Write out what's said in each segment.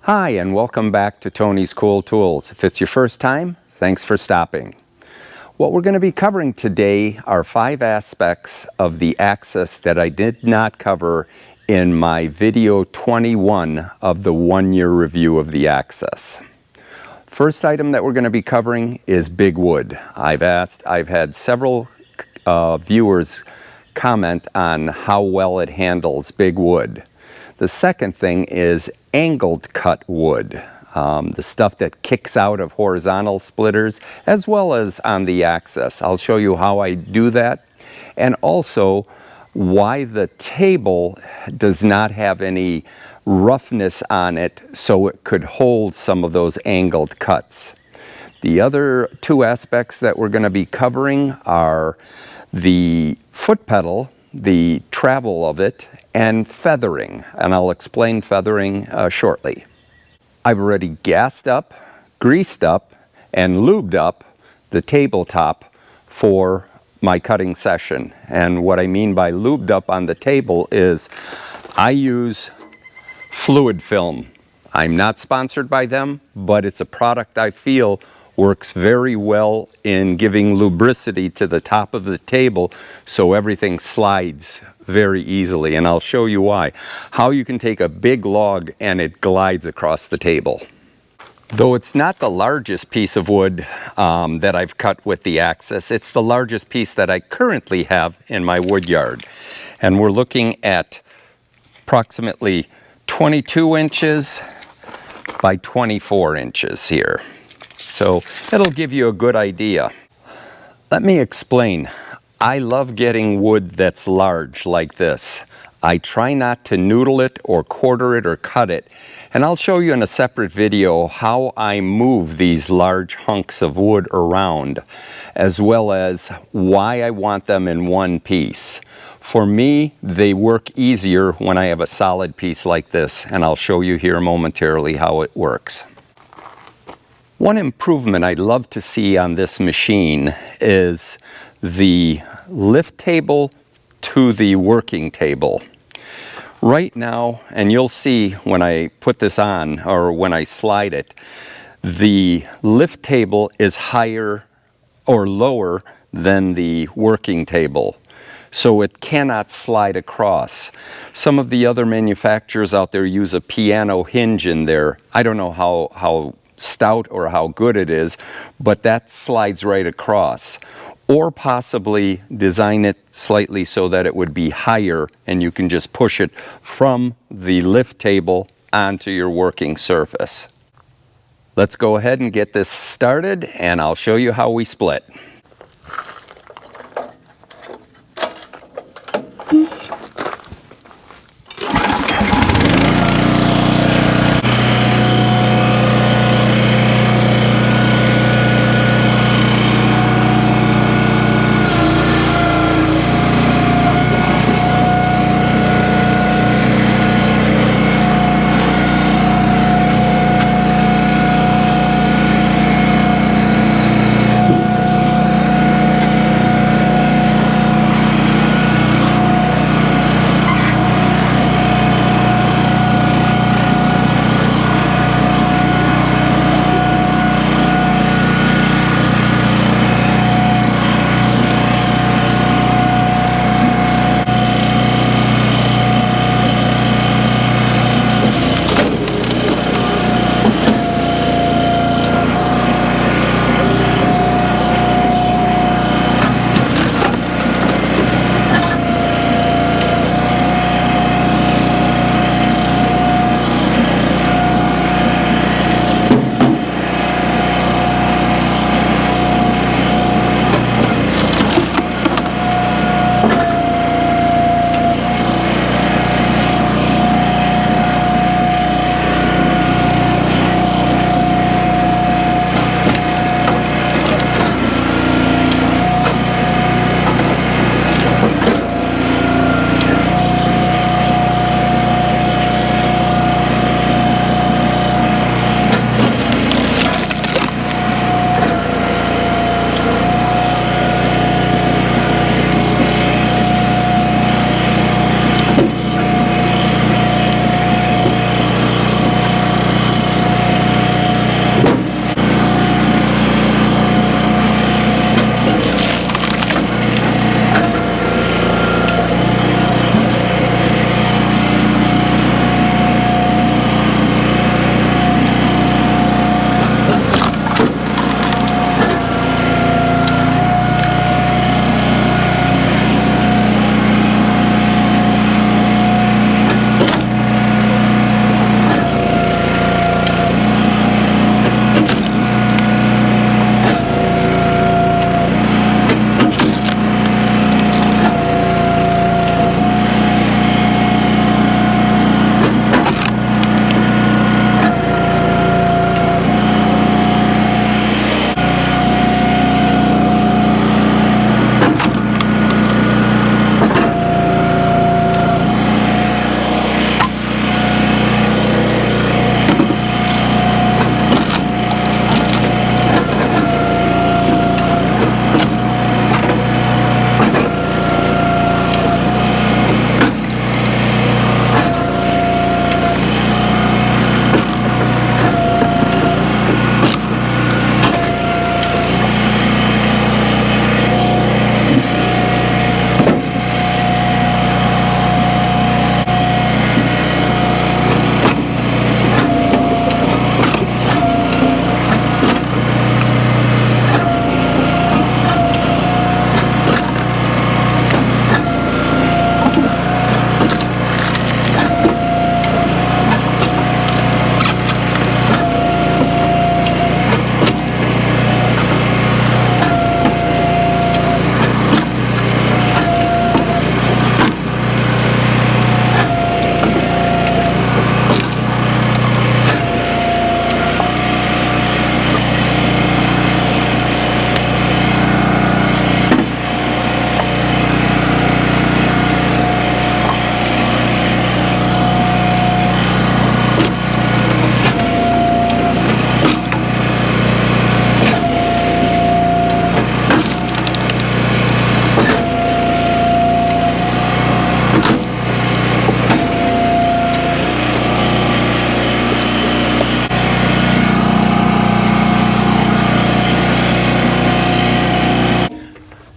Hi, and welcome back to Tony's Cool Tools. If it's your first time, thanks for stopping. What we're going to be covering today are 5 aspects of the Axis that I did not cover in my video 21 of the 1-year review of the Axis. First item that we're going to be covering is big wood. I've had several viewers comment on how well it handles big wood. The second thing is angled cut wood, the stuff that kicks out of horizontal splitters as well as on the Axis. I'll show you how I do that, and also why the table does not have any roughness on it so it could hold some of those angled cuts. The other 2 aspects that we're going to be covering are the foot pedal, the travel of it, and feathering, and I'll explain feathering shortly. I've already gassed up, greased up, and lubed up the tabletop for my cutting session. And what I mean by lubed up on the table is I use fluid film. I'm not sponsored by them, but it's a product I feel works very well in giving lubricity to the top of the table so everything slides very easily, and I'll show you why. How you can take a big log and it glides across the table. Though it's not the largest piece of wood that I've cut with the Axis, it's the largest piece that I currently have in my wood yard. And we're looking at approximately 22 inches by 24 inches here. So it'll give you a good idea. Let me explain. I love getting wood that's large like this. I try not to noodle it or quarter it or cut it. And I'll show you in a separate video how I move these large hunks of wood around, as well as why I want them in one piece. For me, they work easier when I have a solid piece like this, and I'll show you here momentarily how it works. One improvement I'd love to see on this machine is the lift table to the working table. Right now, and you'll see when I put this on or when I slide it, the lift table is higher or lower than the working table, so it cannot slide across. Some of the other manufacturers out there use a piano hinge in there. I don't know how stout or how good it is, but that slides right across. Or possibly design it slightly so that it would be higher and you can just push it from the lift table onto your working surface. Let's go ahead and get this started, and I'll show you how we split.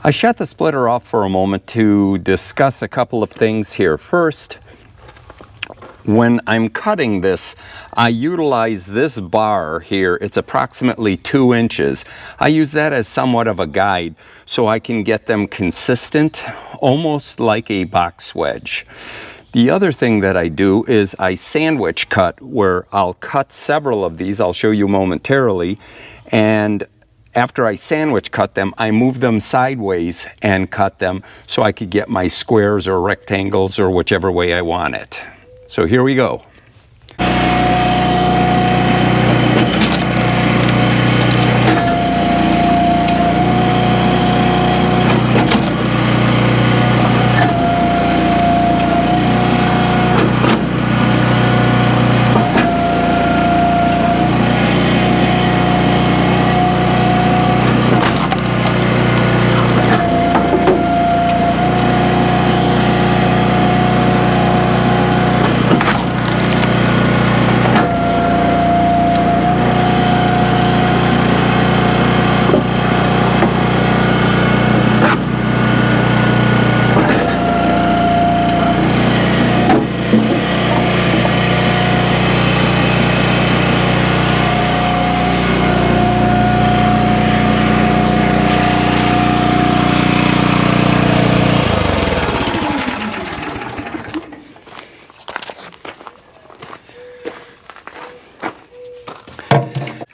I shut the splitter off for a moment to discuss a couple of things here. First, when I'm cutting this, I utilize this bar here. It's approximately 2 inches. I use that as somewhat of a guide so I can get them consistent, almost like a box wedge. The other thing that I do is I sandwich cut, where I'll cut several of these. I'll show you momentarily. And after I sandwich cut them, I move them sideways and cut them so I could get my squares or rectangles or whichever way I want it. So here we go.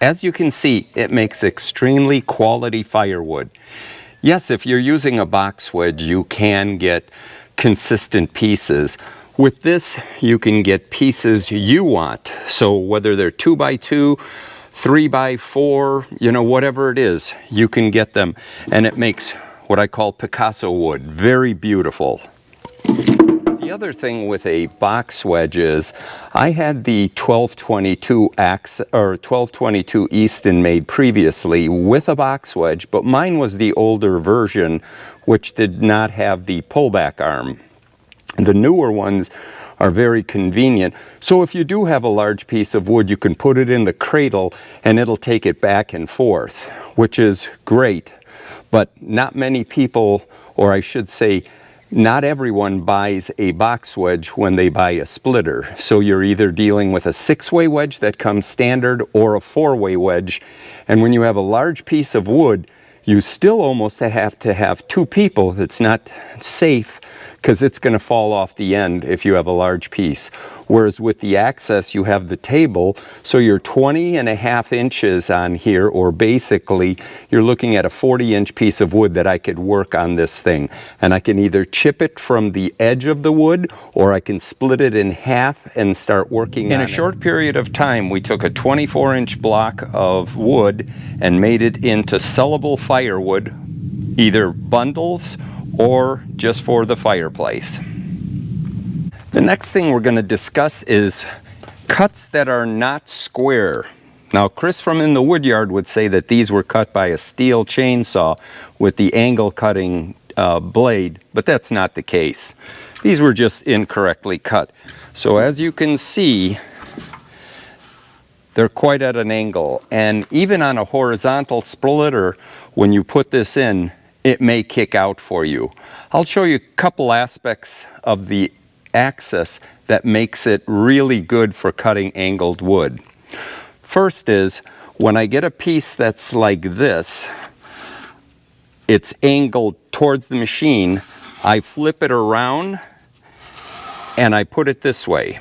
As you can see, it makes extremely quality firewood. Yes, if you're using a box wedge, you can get consistent pieces. With this, you can get pieces you want. So whether they're 2x2, 3x4, you know, whatever it is, you can get them. And it makes what I call Picasso wood, very beautiful. The other thing with a box wedge is I had the 1222 Axis or 1222 Eastonmade previously with a box wedge, but mine was the older version, which did not have the pullback arm. The newer ones are very convenient. So if you do have a large piece of wood, you can put it in the cradle and it'll take it back and forth, which is great. But not many people, or I should say, not everyone buys a box wedge when they buy a splitter. So you're either dealing with a 6-way wedge that comes standard or a 4-way wedge. And when you have a large piece of wood, you still almost have to have 2 people. It's not safe because it's going to fall off the end if you have a large piece. Whereas with the Axis, you have the table, so you're 20.5 inches on here, or basically you're looking at a 40-inch piece of wood that I could work on this thing. And I can either chip it from the edge of the wood, or I can split it in half and start working on it. In a short period of time, we took a 24-inch block of wood and made it into sellable firewood, either bundles or just for the fireplace. The next thing we're going to discuss is cuts that are not square. Now, Chris from In the Woodyard would say that these were cut by a steel chainsaw with the angle cutting blade, but that's not the case. These were just incorrectly cut. So as you can see, they're quite at an angle, and even on a horizontal splitter, when you put this in, it may kick out for you. I'll show you a couple aspects of the Axis that makes it really good for cutting angled wood. First is, when I get a piece that's like this, it's angled towards the machine, I flip it around and I put it this way.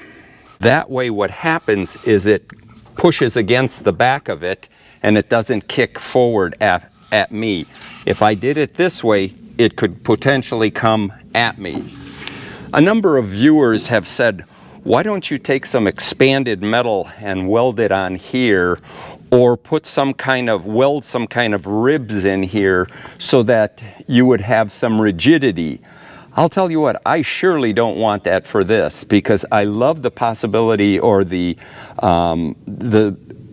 That way what happens is it pushes against the back of it and it doesn't kick forward at me. If I did it this way, it could potentially come at me. A number of viewers have said, why don't you take some expanded metal and weld it on here, or put weld some kind of ribs in here so that you would have some rigidity. I'll tell you what, I surely don't want that for this, because I love the possibility or the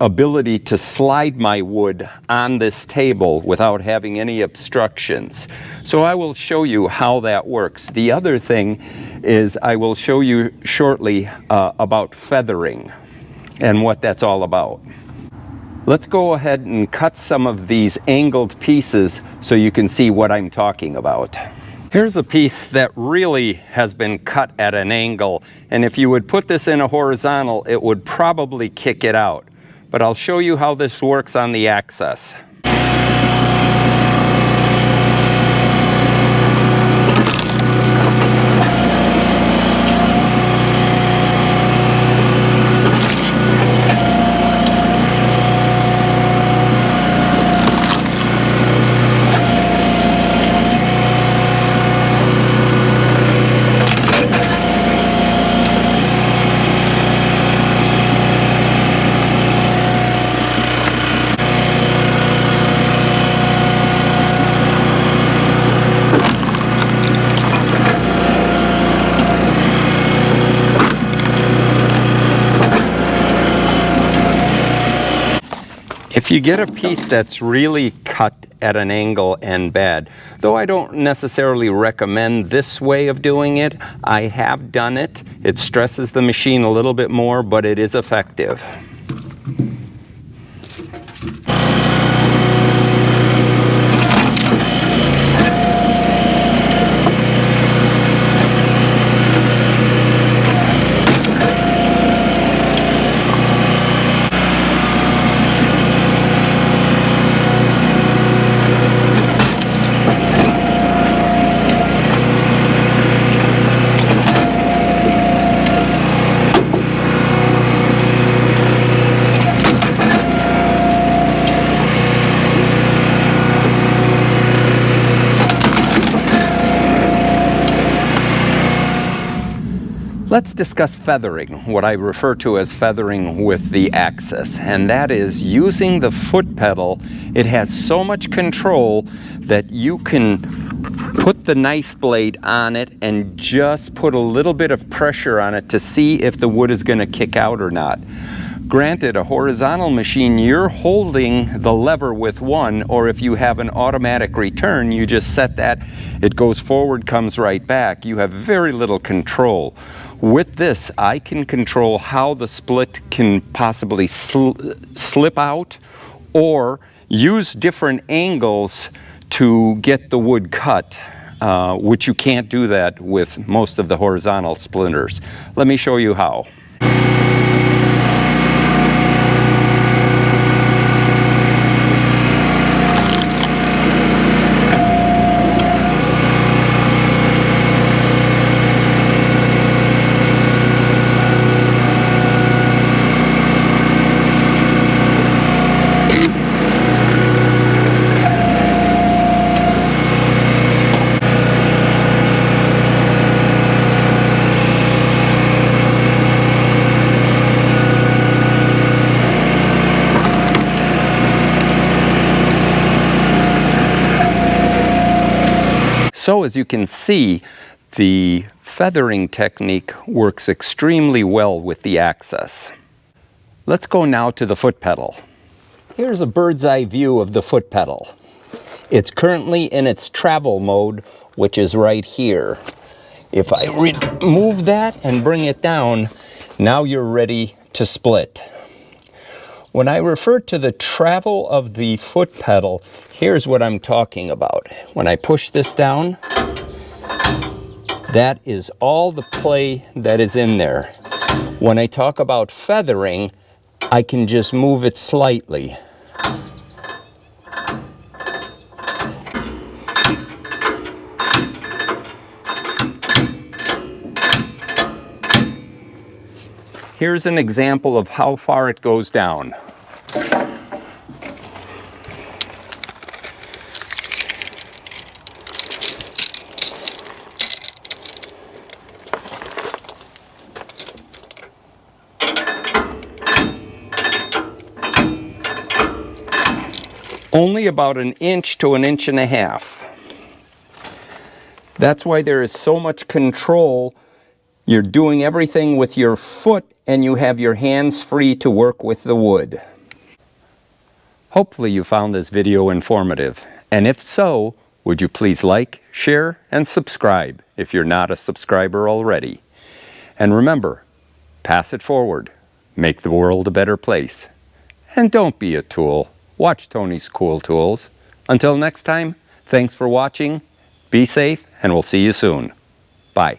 ability to slide my wood on this table without having any obstructions. So I will show you how that works. The other thing is I will show you shortly about feathering and what that's all about. Let's go ahead and cut some of these angled pieces so you can see what I'm talking about. Here's a piece that really has been cut at an angle, and if you would put this in a horizontal, it would probably kick it out. But I'll show you how this works on the Axis. If you get a piece that's really cut at an angle and bad, though I don't necessarily recommend this way of doing it, I have done it. It stresses the machine a little bit more, but it is effective. Let's discuss feathering, what I refer to as feathering with the Axis, and that is using the foot pedal. It has so much control that you can put the knife blade on it and just put a little bit of pressure on it to see if the wood is going to kick out or not. Granted, a horizontal machine, you're holding the lever with one, or if you have an automatic return, you just set that, it goes forward, comes right back. You have very little control. With this, I can control how the split can possibly slip out or use different angles to get the wood cut, which you can't do that with most of the horizontal splinters. Let me show you how. So as you can see, the feathering technique works extremely well with the Axis. Let's go now to the foot pedal. Here's a bird's eye view of the foot pedal. It's currently in its travel mode, which is right here. If I remove that and bring it down, now you're ready to split. When I refer to the travel of the foot pedal, here's what I'm talking about. When I push this down, that is all the play that is in there. When I talk about feathering, I can just move it slightly. Here's an example of how far it goes down. Only about 1 inch to 1.5 inches. That's why there is so much control. You're doing everything with your foot and you have your hands free to work with the wood. Hopefully you found this video informative, and if so, would you please like, share, and subscribe if you're not a subscriber already. And remember, pass it forward, make the world a better place, And don't be a tool. Watch Tony's Cool Tools. Until next time, thanks for watching. Be safe, and we'll see you soon. Bye.